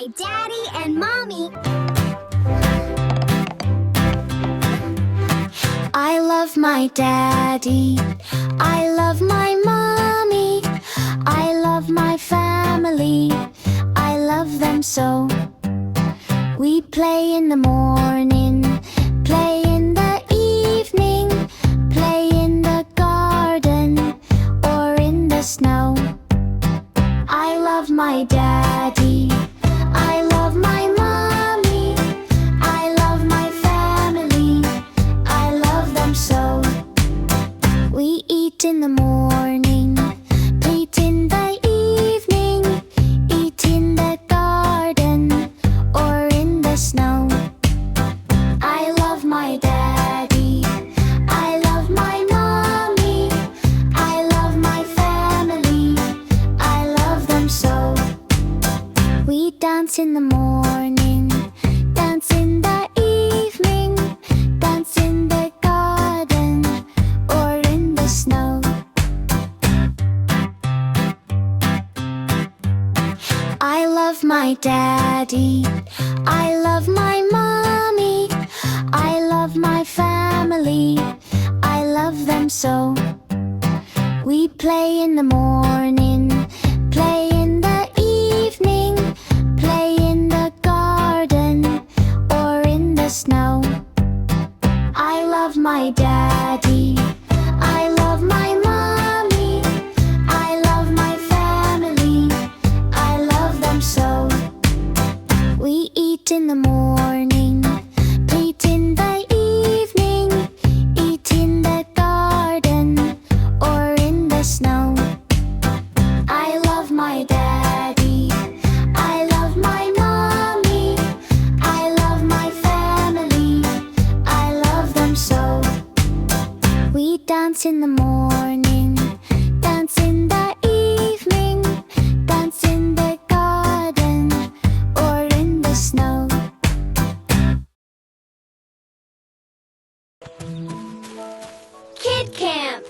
my daddy and mommy. I love my daddy. I love my mommy. I love my family. I love them so. We play in the morning, play in the evening, play in the garden or in the snow. I love my daddy. I love my mommy. I love my family. I love them so. We eat in the morning, eat in the evening, eat in the garden or in the snow. I love my daddy. I love my mommy. I love my family. I love them so. We dance in the morning, dance in the evening, dance in the garden or in the snow. I love my daddy. I love my mommy. I love my family. I love them so. We play in the morning, play in the evening, play in the garden or in the snow. I love my daddy. I love my mommy. I love my family. I love them so. We eat in the morning, eat in the evening, eat in the garden or in the snow. I love my daddy. I love my mommy. I love my family. I love them so. We dance in the morning, dance in the evening, dance in the garden or in the snow. Kid Camp.